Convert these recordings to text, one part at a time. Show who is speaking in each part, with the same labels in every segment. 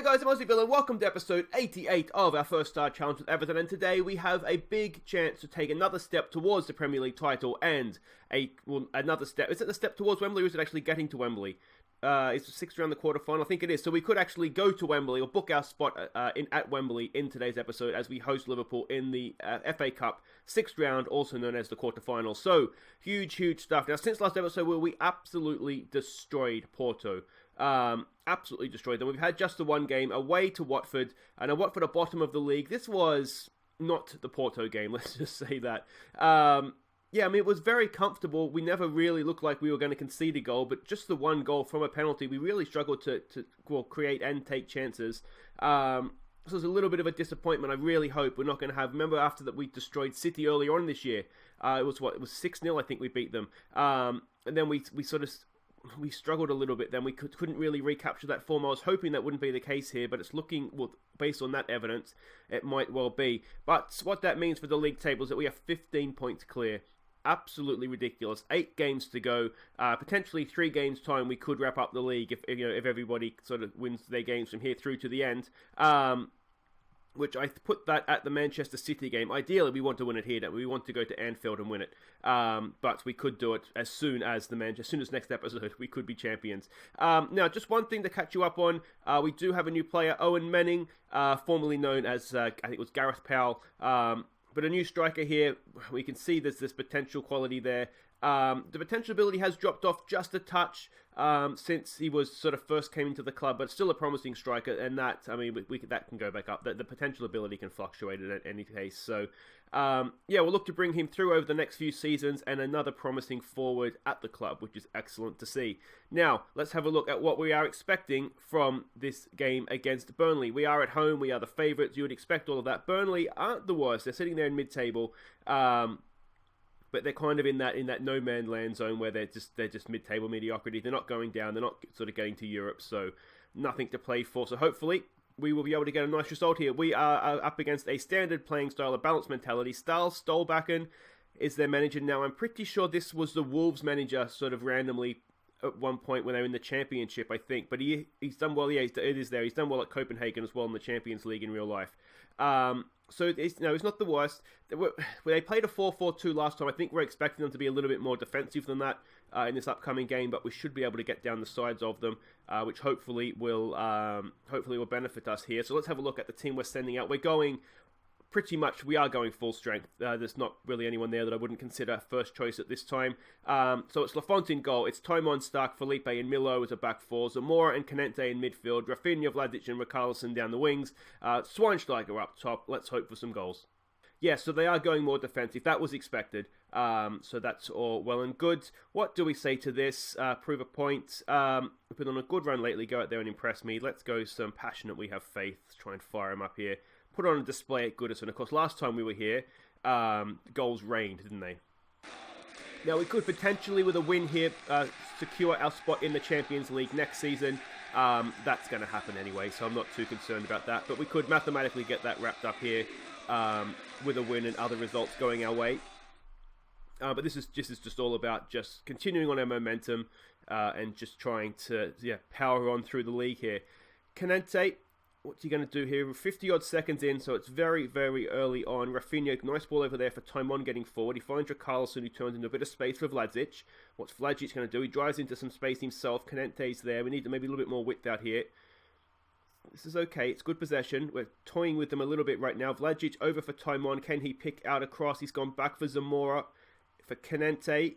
Speaker 1: guys, I'm Aussie and welcome to episode 88 of our first star challenge with Everton, and today we have a big chance to take another step towards the Premier League title and another step. Is it the step towards Wembley or is it actually getting to Wembley? It's the sixth round, the quarterfinal. I think it is. So we could actually go to Wembley or book our spot at Wembley in today's episode as we host Liverpool in the FA Cup sixth round, also known as the quarterfinal. So huge stuff. Now, since last episode, where we absolutely destroyed Porto. Absolutely destroyed them. We've had just the one game away to Watford, and a Watford at bottom of the league. This was not the Porto game, let's just say that. Yeah, I mean, it was very comfortable. We never really looked like we were going to concede a goal, but just the one goal from a penalty, we really struggled to create and take chances. So it was a little bit of a disappointment. I really hope we're not going to have... Remember after that we destroyed City earlier on this year? It was 6-0, I think we beat them. And then we struggled a little bit then. We couldn't really recapture that form. I was hoping that wouldn't be the case here, but it's looking, well, based on that evidence, it might well be. But what that means for the league table is that we have 15 points clear. Absolutely ridiculous. 8 games to go. Potentially 3 games time we could wrap up the league if everybody sort of wins their games from here through to the end. Which I put that at the Manchester City game. Ideally, we want to win it here. We want to go to Anfield and win it. But we could do it as soon as next episode, we could be champions. Now, just one thing to catch you up on. We do have a new player, Owen Manning, formerly known as, I think it was Gareth Powell. But a new striker here. We can see there's this potential quality there. The potential ability has dropped off just a touch since he was sort of first came into the club, but still a promising striker, and that, I mean, that can go back up. The potential ability can fluctuate in any case. So, yeah, we'll look to bring him through over the next few seasons, and another promising forward at the club, which is excellent to see. Now, let's have a look at what we are expecting from this game against Burnley. We are at home, we are the favourites, you would expect all of that. Burnley aren't the worst, they're sitting there in mid-table, but they're kind of in that no man land zone where they're just mid-table mediocrity. They're not going down. They're not sort of getting to Europe, so nothing to play for. So hopefully we will be able to get a nice result here. We are up against a standard playing style, a balanced mentality. Stiles Stolbakken is their manager now. I'm pretty sure this was the Wolves manager sort of randomly at one point when they were in the Championship, I think. But he's done well. Yeah, it is there. He's done well at Copenhagen as well in the Champions League in real life. So it's not the worst. They played a 4-4-2 last time. I think we're expecting them to be a little bit more defensive than that in this upcoming game, but we should be able to get down the sides of them, which hopefully will benefit us here. So let's have a look at the team we're sending out. We are going full strength. There's not really anyone there that I wouldn't consider first choice at this time. So it's Lafont in goal. It's Timon, Stark, Felipe and Milo as a back four. Zamora and Canente in midfield. Rafinha, Vladic and Richarlison down the wings. Schweinsteiger up top. Let's hope for some goals. Yeah, so they are going more defensive. That was expected. So that's all well and good. What do we say to this? Prove a point. We've been on a good run lately. Go out there and impress me. Let's go some passionate We Have Faith. Let's try and fire him up here. Put on a display at Goodison. Of course, last time we were here, goals rained, didn't they? Now, we could potentially, with a win here, secure our spot in the Champions League next season. That's going to happen anyway, so I'm not too concerned about that. But we could mathematically get that wrapped up here with a win and other results going our way. But this is just all about just continuing on our momentum and just trying to power on through the league here. Canente, what's he going to do here? 50-odd seconds in, so it's very, very early on. Rafinha, nice ball over there for Timon getting forward. He finds Richarlison, who turns into a bit of space for Vladic. What's Vladic going to do? He drives into some space himself. Canente's there. We need maybe a little bit more width out here. This is okay. It's good possession. We're toying with them a little bit right now. Vladic over for Timon. Can he pick out a cross? He's gone back for Zamora. For Canente.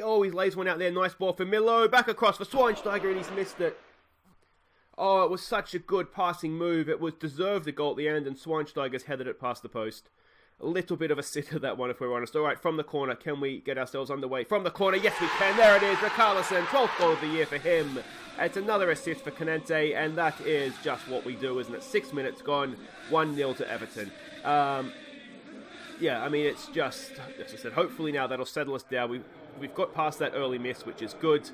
Speaker 1: Oh, he lays one out there. Nice ball for Milo. Back across for Schweinsteiger, and he's missed it. Oh, it was such a good passing move. It was deserved the goal at the end, and Schweinsteiger's headed it past the post. A little bit of a sitter, that one, if we're honest. All right, from the corner, can we get ourselves underway? From the corner, yes, we can. There it is, Richarlison, 12th goal of the year for him. It's another assist for Canente, and that is just what we do, isn't it? 6 minutes gone, 1-0 to Everton. Yeah, I mean, it's just, as I said, hopefully now that'll settle us down. We've got past that early miss, which is good.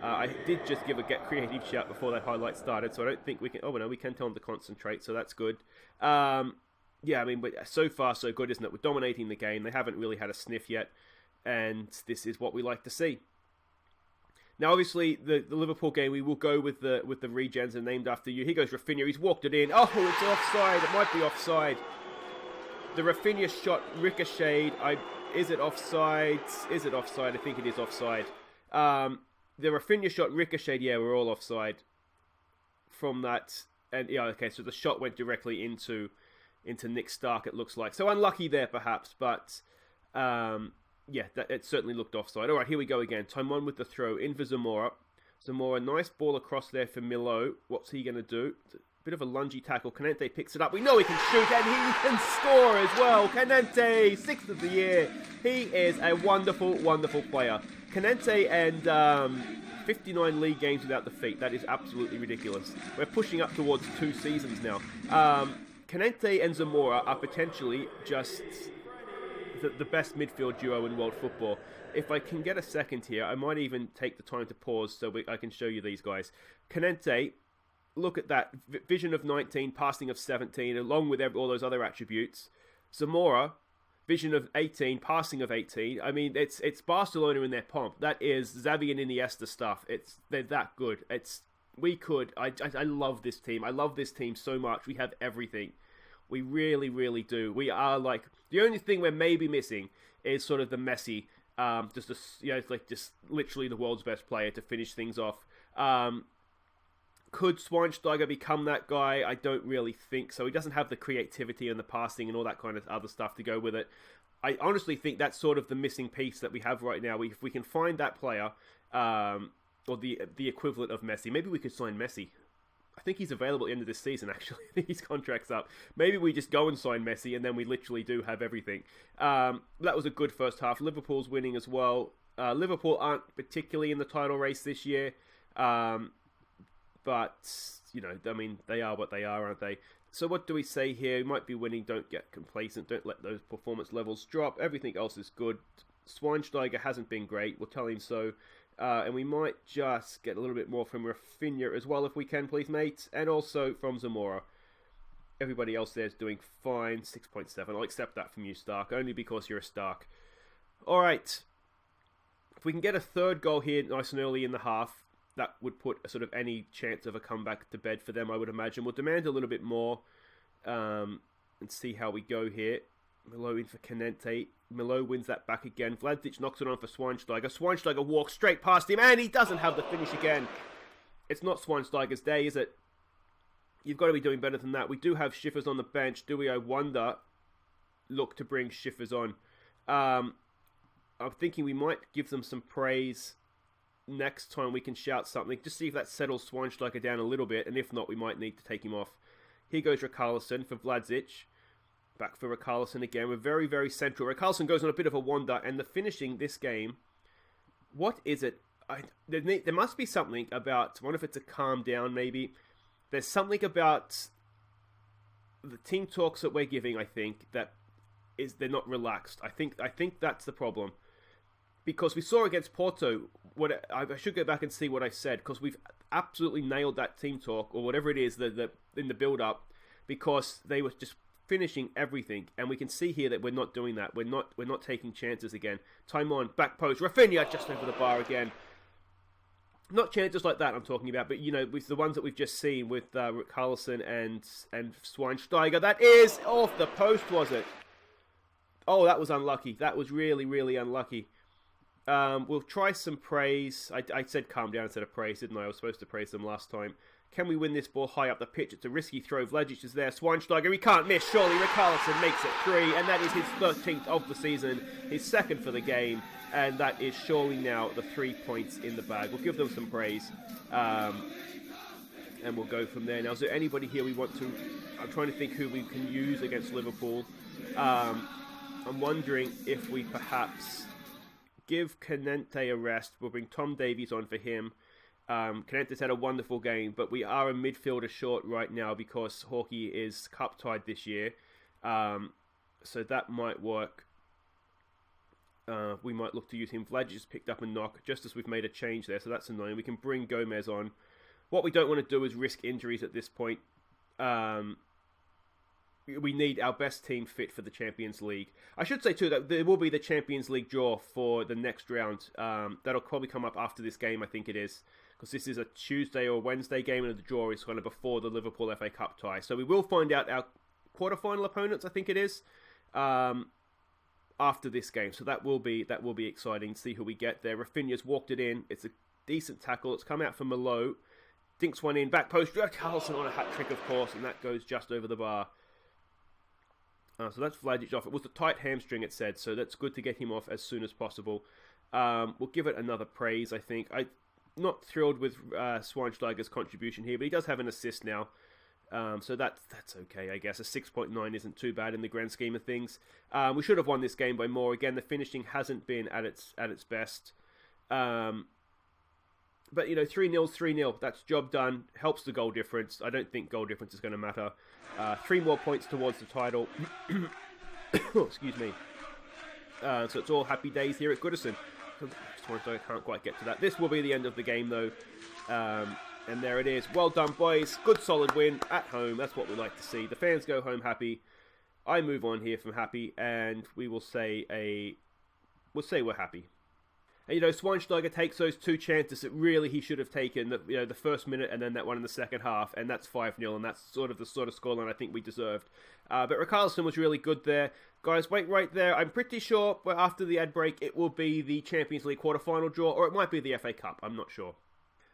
Speaker 1: I did just give a get creative shout before that highlight started, so I don't think we can... Oh, no, we can tell them to concentrate, so that's good. Yeah, I mean, but so far so good, isn't it? We're dominating the game. They haven't really had a sniff yet, and this is what we like to see. Now, obviously, the Liverpool game, we will go with the regens and named after you. Here goes Rafinha. He's walked it in. Oh, it's offside. It might be offside. The Rafinha shot ricocheted. Is it offside? Is it offside? I think it is offside. The Rafinha shot ricocheted. Yeah, we're all offside from that. And yeah, okay. So the shot went directly into Nick Stark. It looks like so unlucky there, perhaps, but. Yeah, it certainly looked offside. All right, here we go again. Time on with the throw in for Zamora. Zamora, nice ball across there for Milo. What's he going to do? Bit of a lungy tackle. Canente picks it up. We know he can shoot and he can score as well. Canente, 6th of the year. He is a wonderful, wonderful player. Canente and 59 league games without defeat. That is absolutely ridiculous. We're pushing up towards 2 seasons now. Canente and Zamora are potentially just... the best midfield duo in world football. If I can get a second here, I might even take the time to pause so I can show you these guys. Canente, look at that. Vision of 19, passing of 17, along with all those other attributes. Zamora, vision of 18, passing of 18. I mean, it's Barcelona in their pomp. That is Xavi and Iniesta stuff. They're that good. I love this team. I love this team so much. We have everything. We really, really do. We are like the only thing we're maybe missing is sort of the Messi, just literally the world's best player to finish things off. Could Schweinsteiger become that guy? I don't really think so. He doesn't have the creativity and the passing and all that kind of other stuff to go with it. I honestly think that's sort of the missing piece that we have right now. If we can find that player, or the equivalent of Messi, maybe we could sign Messi. I think he's available at the end of this season, actually. I think his contract's up. Maybe we just go and sign Messi, and then we literally do have everything. That was a good first half. Liverpool's winning as well. Liverpool aren't particularly in the title race this year. But, I mean, they are what they are, aren't they? So what do we say here? We might be winning. Don't get complacent. Don't let those performance levels drop. Everything else is good. Schweinsteiger hasn't been great. We'll tell him so. And we might just get a little bit more from Rafinha as well, if we can, please, mate. And also from Zamora. Everybody else there is doing fine. 6.7. I'll accept that from you, Stark, only because you're a Stark. All right. If we can get a third goal here nice and early in the half, that would put a sort of any chance of a comeback to bed for them, I would imagine. We'll demand a little bit more and see how we go here. Milo in for Canente. Milo wins that back again. Vladic knocks it on for Schweinsteiger. Schweinsteiger walks straight past him, and he doesn't have the finish again. It's not Schweinsteiger's day, is it? You've got to be doing better than that. We do have Schiffers on the bench. Do we, I wonder, look to bring Schiffers on? I'm thinking we might give them some praise next time. We can shout something. Just see if that settles Schweinsteiger down a little bit, and if not, we might need to take him off. Here goes Richarlison for Vladic. Back for Richarlison again. We're very, very central. Richarlison goes on a bit of a wander, and the finishing this game, what is it? There must be something about, I wonder if it's a calm down maybe. There's something about the team talks that we're giving, I think, that is they're not relaxed. I think that's the problem. Because we saw against Porto, I should go back and see what I said, because we've absolutely nailed that team talk, or whatever it is, in the build-up, because they were just finishing everything, and we can see here that we're not doing that. We're not taking chances again. Time on, back post, Rafinha just over the bar again. Not chances like that I'm talking about, but with the ones that we've just seen with Richarlison and Schweinsteiger. That is off the post, was it? Oh, that was unlucky. That was really, really unlucky. We'll try some praise. I said calm down instead of praise, didn't I? I was supposed to praise them last time. Can we win this ball high up the pitch? It's a risky throw. Vladic is there. Schweinsteiger, he can't miss. Surely Richarlison makes it 3, and that is his 13th of the season, his second for the game, and that is surely now the 3 points in the bag. We'll give them some praise, and we'll go from there. Now, is there anybody here we want to... I'm trying to think who we can use against Liverpool. I'm wondering if we perhaps give Canente a rest. We'll bring Tom Davies on for him. Canente's had a wonderful game, but we are a midfielder short right now because Hawkeye is cup-tied this year. So that might work. We might look to use him. Vlad just picked up a knock just as we've made a change there, so that's annoying. We can bring Gomez on. What we don't want to do is risk injuries at this point. we need our best team fit for the Champions League. I should say too that there will be the Champions League draw for the next round. That'll probably come up after this game, I think it is, because this is a Tuesday or Wednesday game, and the draw is kind of before the Liverpool FA Cup tie. So we will find out our quarterfinal opponents, I think it is, after this game. So that will be exciting to see who we get there. Rafinha's walked it in. It's a decent tackle. It's come out from Malo. Dinks one in, back post. Carlson on a hat-trick, of course, and that goes just over the bar. So that's Vladic off. It was a tight hamstring, it said, so that's good to get him off as soon as possible. We'll give it another praise, I think. I'm not thrilled with Schweinsteiger's contribution here, but he does have an assist now. So that's okay, I guess. A 6.9 isn't too bad in the grand scheme of things. We should have won this game by more. Again, the finishing hasn't been at its best. But, 3-0's 3-0. That's job done. Helps the goal difference. I don't think goal difference is going to matter. 3 more points towards the title. Excuse me. So it's all happy days here at Goodison. I can't quite get to that. This will be the end of the game, though. And there it is. Well done, boys. Good, solid win at home. That's what we like to see. The fans go home happy. I move on here from happy, and we will say we're happy. And, Schweinsteiger takes those 2 chances that really he should have taken, the first minute and then that one in the second half, and that's 5-0, and that's the sort of scoreline I think we deserved. But Richarlison was really good there. Guys, wait right there. I'm pretty sure after the ad break it will be the Champions League quarterfinal draw, or it might be the FA Cup. I'm not sure.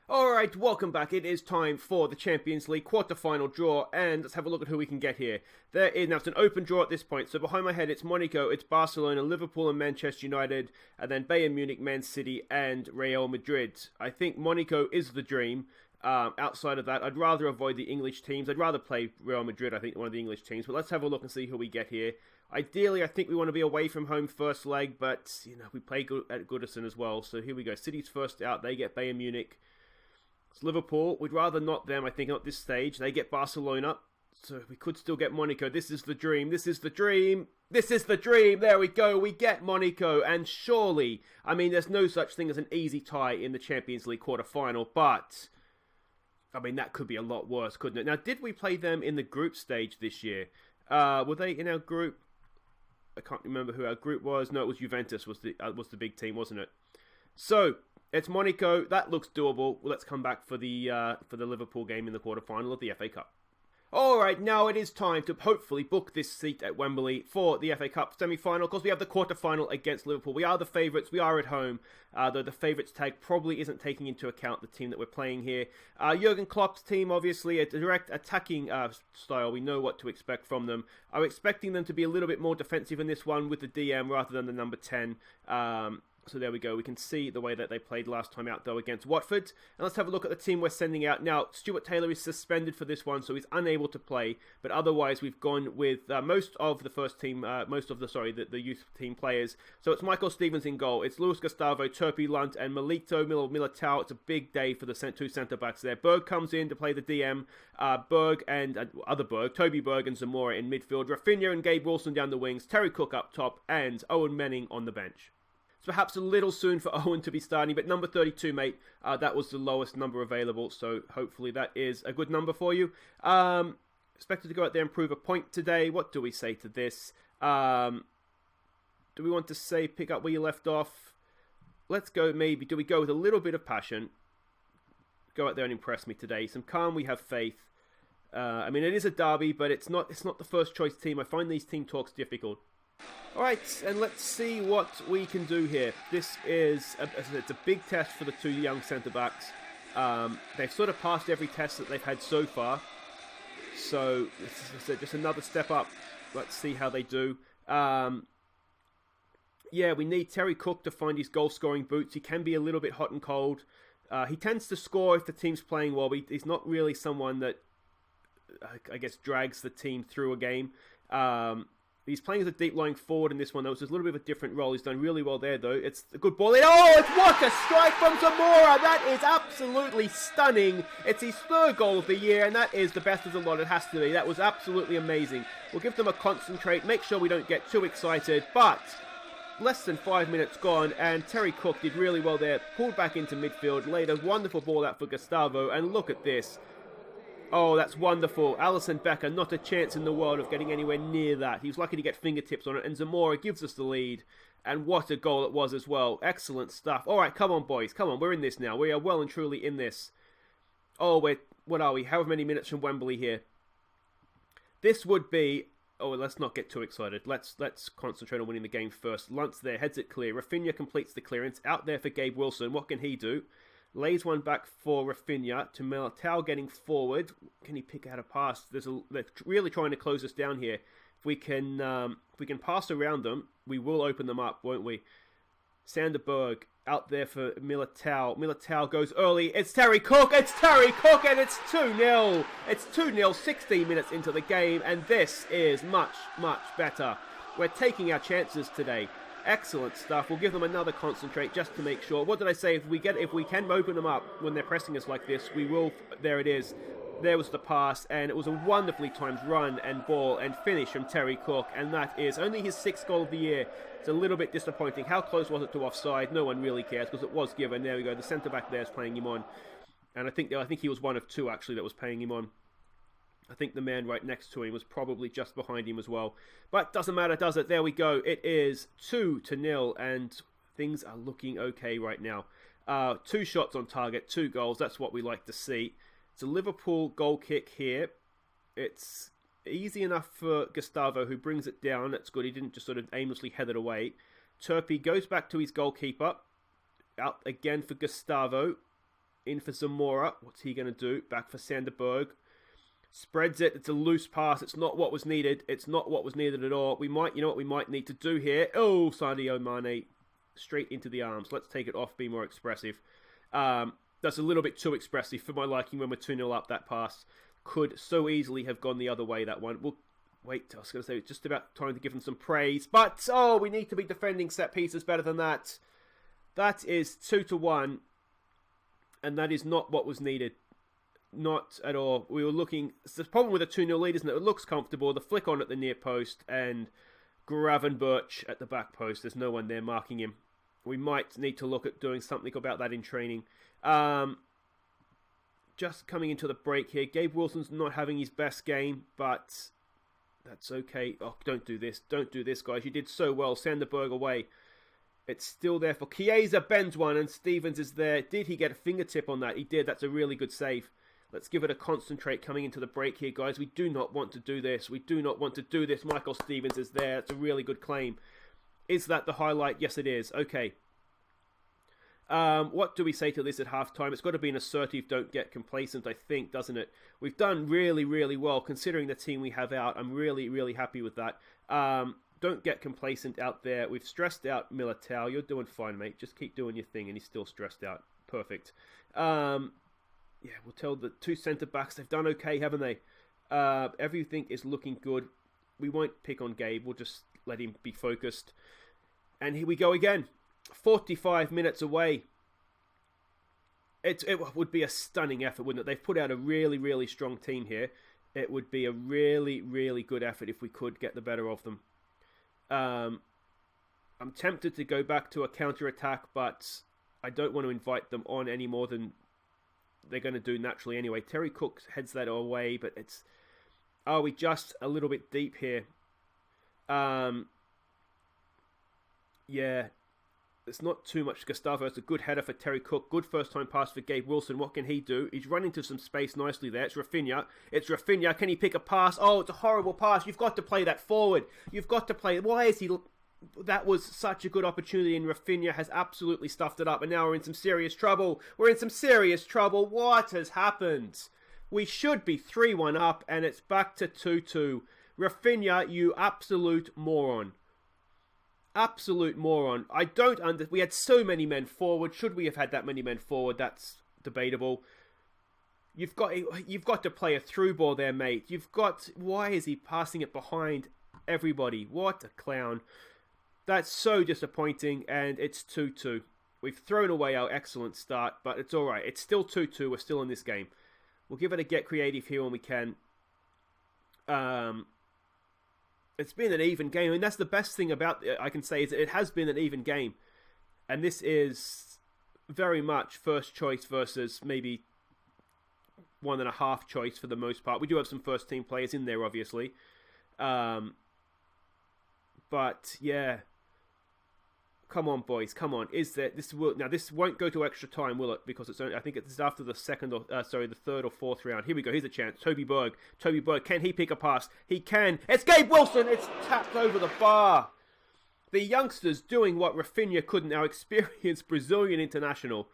Speaker 1: Alright, welcome back. It is time for the Champions League quarter-final draw, and let's have a look at who we can get here. Now it's an open draw at this point, so behind my head it's Monaco, it's Barcelona, Liverpool and Manchester United, and then Bayern Munich, Man City, and Real Madrid. I think Monaco is the dream. Outside of that, I'd rather avoid the English teams. I'd rather play Real Madrid, I think, one of the English teams, but let's have a look and see who we get here. Ideally, I think we want to be away from home first leg, but, we play at Goodison as well, so here we go. City's first out, they get Bayern Munich. It's Liverpool. We'd rather not them, I think, at this stage. They get Barcelona, so we could still get Monaco. This is the dream. This is the dream. This is the dream. There we go. We get Monaco, and surely, there's no such thing as an easy tie in the Champions League quarter-final, but, that could be a lot worse, couldn't it? Now, did we play them in the group stage this year? Were they in our group? I can't remember who our group was. No, it was Juventus was the big team, wasn't it? So, it's Monaco. That looks doable. Well, let's come back for the Liverpool game in the quarterfinal of the FA Cup. Alright, now it is time to hopefully book this seat at Wembley for the FA Cup semi-final. Of course, we have the quarter-final against Liverpool. We are the favourites. We are at home. Though the favourites tag probably isn't taking into account the team that we're playing here. Jurgen Klopp's team, obviously, a direct attacking style. We know what to expect from them. I'm expecting them to be a little bit more defensive in this one with the DM rather than the number 10. So there we go. We can see the way that they played last time out, though, against Watford. And let's have a look at the team we're sending out. Now, Stuart Taylor is suspended for this one, so he's unable to play. But otherwise, we've gone with most of the first team, the youth team players. So it's Michael Stevens in goal. It's Luis Gustavo, Turpy Lunt, and Milito Militao. It's a big day for the 2 centre-backs there. Berg comes in to play the DM. Berg and Toby Berg and Zamora in midfield. Rafinha and Gabe Wilson down the wings. Terry Cook up top. And Owen Manning on the bench. It's perhaps a little soon for Owen to be starting, but number 32, mate, that was the lowest number available, so hopefully that is a good number for you. Expected to go out there and prove a point today. What do we say to this? Do we want to say pick up where you left off? Let's go, maybe. Do we go with a little bit of passion? Go out there and impress me today. Some calm, we have faith. It is a derby, but it's not the first choice team. I find these team talks difficult. Alright, and let's see what we can do here. This is it's a big test for the 2 young centre-backs. They've sort of passed every test that they've had so far. So, just another step up. Let's see how they do. We need Terry Cook to find his goal-scoring boots. He can be a little bit hot and cold. He tends to score if the team's playing well, but he's not really someone that, I guess, drags the team through a game. He's playing as a deep-lying forward in this one, though, so it's a little bit of a different role. He's done really well there, though. It's a good ball. It's what a strike from Zamora! That is absolutely stunning. It's his 3rd goal of the year, and that is the best of the lot. It has to be. That was absolutely amazing. We'll give them a concentrate, make sure we don't get too excited, but less than 5 minutes gone, and Terry Cook did really well there. Pulled back into midfield, laid a wonderful ball out for Gustavo, and look at this. Oh, that's wonderful. Alisson Becker, not a chance in the world of getting anywhere near that. He was lucky to get fingertips on it, and Zamora gives us the lead. And what a goal it was as well. Excellent stuff. All right, come on, boys. Come on, we're in this now. We are well and truly in this. Oh, what are we? However many minutes from Wembley here. This would be... Oh, let's not get too excited. Let's concentrate on winning the game first. Luntz there, heads it clear. Rafinha completes the clearance. Out there for Gabe Wilson. What can he do? Lays one back for Rafinha to Militao getting forward. Can he pick out a pass? They're really trying to close us down here. If we can pass around them, we will open them up, won't we? Sanderberg out there for Militao. Militao goes early. It's Terry Cook. It's Terry Cook, and it's 2-0. It's 2-0, 16 minutes into the game, and this is much, much better. We're taking our chances today. Excellent stuff. We'll give them another concentrate just to make sure. What did I say? If we can open them up when they're pressing us like this, we will. There it is. There was the pass, and it was a wonderfully timed run and ball and finish from Terry Cook, and that is only his 6th goal of the year. It's a little bit disappointing. How close was it to offside? No one really cares because it was given. There we go. The centre back there is playing him on, and I think he was one of 2 actually that was paying him on. I think the man right next to him was probably just behind him as well. But doesn't matter, does it? There we go. It is 2-0, and things are looking okay right now. 2 shots on target, 2 goals. That's what we like to see. It's a Liverpool goal kick here. It's easy enough for Gustavo, who brings it down. That's good. He didn't just sort of aimlessly head it away. Turpey goes back to his goalkeeper. Out again for Gustavo. In for Zamora. What's he going to do? Back for Sanderberg. Spreads it. It's a loose pass. It's not what was needed. It's not what was needed at all. You know what we might need to do here? Oh, Sadio Mane. Straight into the arms. Let's take it off, be more expressive. That's a little bit too expressive for my liking when we're 2-0 up. That pass could so easily have gone the other way, that one. We'll wait, I was going to say, it's just about time to give them some praise. But, oh, we need to be defending set pieces better than that. That is 2-1. And that is not what was needed. Not at all. We were looking... It's the problem with a 2-0 lead, isn't it? It looks comfortable. The flick on at the near post. And Gravenberch at the back post. There's no one there marking him. We might need to look at doing something about that in training. Just coming into the break here. Gabe Wilson's not having his best game, but that's okay. Oh, don't do this. Don't do this, guys. You did so well. Sanderberg away. It's still there for Chiesa. Bends one, and Stevens is there. Did he get a fingertip on that? He did. That's a really good save. Let's give it a concentrate coming into the break here, guys. We do not want to do this. We do not want to do this. Michael Stevens is there. It's a really good claim. Is that the highlight? Yes, it is. Okay. What do we say to this at halftime? It's got to be an assertive, don't get complacent, I think, doesn't it? We've done really, really well considering the team we have out. I'm really, really happy with that. Don't get complacent out there. We've stressed out Militao. You're doing fine, mate. Just keep doing your thing, and he's still stressed out. Perfect. Yeah, we'll tell the 2 centre-backs they've done okay, haven't they? Everything is looking good. We won't pick on Gabe. We'll just let him be focused. And here we go again. 45 minutes away. It would be a stunning effort, wouldn't it? They've put out a really, really strong team here. It would be a really, really good effort if we could get the better of them. I'm tempted to go back to a counter-attack, but I don't want to invite them on any more than they're going to do naturally anyway. Terry Cook heads that away, but it's... Are we just a little bit deep here? Yeah. It's not too much. Gustavo, it's a good header for Terry Cook. Good first-time pass for Gabe Wilson. What can he do? He's run into some space nicely there. It's Rafinha. It's Rafinha. Can he pick a pass? Oh, it's a horrible pass. You've got to play that forward. You've got to play... Why is he... That was such a good opportunity, and Rafinha has absolutely stuffed it up, and now we're in some serious trouble. We're in some serious trouble. What has happened? We should be 3-1 up, and it's back to 2-2. Rafinha, you absolute moron. Absolute moron. I don't We had so many men forward. Should we have had that many men forward? That's debatable. You've got to play a through ball there, mate. Why is he passing it behind everybody? What a clown. That's so disappointing, and it's 2-2. We've thrown away our excellent start, but it's all right. It's still 2-2. We're still in this game. We'll give it a get creative here when we can. It's been an even game. I mean, that's the best thing about it, I can say, is it has been an even game. And this is very much first choice versus maybe 1.5 choice for the most part. We do have some first team players in there, obviously. But yeah, come on, boys, come on. This won't go to extra time, will it? Because I think it's after the the third or fourth round. Here we go. Here's a chance. Toby Berg, can he pick a pass? He can. It's Gabe Wilson. It's tapped over the bar. The youngsters doing what Rafinha couldn't. Our experienced Brazilian international.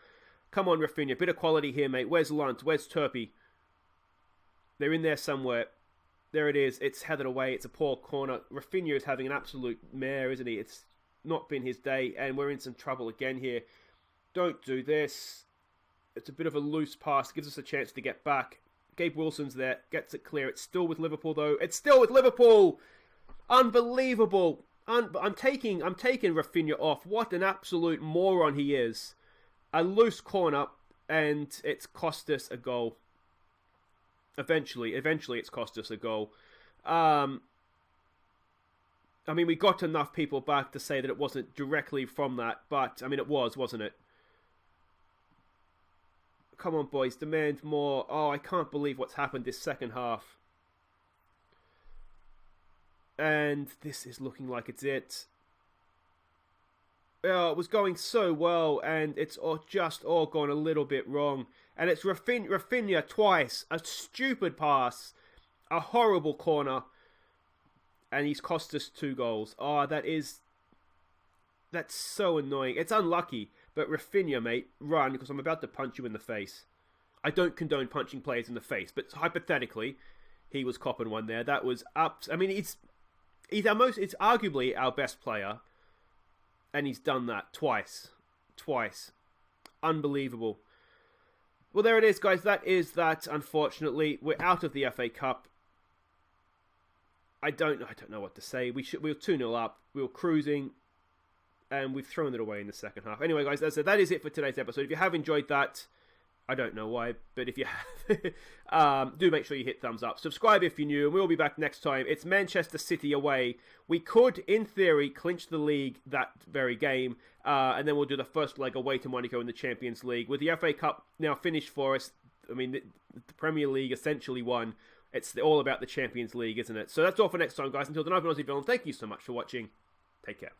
Speaker 1: Come on, Rafinha. Bit of quality here, mate. Where's Lunt? Where's Turpey? They're in there somewhere. There it is. It's headed away. It's a poor corner. Rafinha is having an absolute mare, isn't he? It's not been his day, and we're in some trouble again here. Don't do this. It's a bit of a loose pass. Gives us a chance to get back. Gabe Wilson's there. Gets it clear. It's still with Liverpool, though. It's still with Liverpool. Unbelievable. I'm taking Rafinha off. What an absolute moron he is. A loose corner, and it's cost us a goal. Eventually it's cost us a goal. I mean, we got enough people back to say that it wasn't directly from that, but, I mean, it was, wasn't it? Come on, boys, demand more. Oh, I can't believe what's happened this second half. And this is looking like it's it. Oh, it was going so well, and it's just all gone a little bit wrong. And it's Rafinha twice. A stupid pass. A horrible corner. And he's cost us 2 goals. Oh, that's so annoying. It's unlucky. But Rafinha, mate, run, because I'm about to punch you in the face. I don't condone punching players in the face, but hypothetically, he was copping one there. That was up. I mean, it's arguably our best player. And he's done that twice. Unbelievable. Well, there it is, guys. That is that, unfortunately. We're out of the FA Cup. I don't know what to say. We were 2-0 up. We were cruising. And we've thrown it away in the second half. Anyway, guys, that is it for today's episode. If you have enjoyed that, I don't know why, but if you have, do make sure you hit thumbs up. Subscribe if you're new, and we'll be back next time. It's Manchester City away. We could, in theory, clinch the league that very game, and then we'll do the first leg away to Monaco in the Champions League. With the FA Cup now finished for us, I mean, the Premier League essentially won. It's all about the Champions League, isn't it? So that's all for next time, guys. Until then, I've been Aussie Villain. Thank you so much for watching. Take care.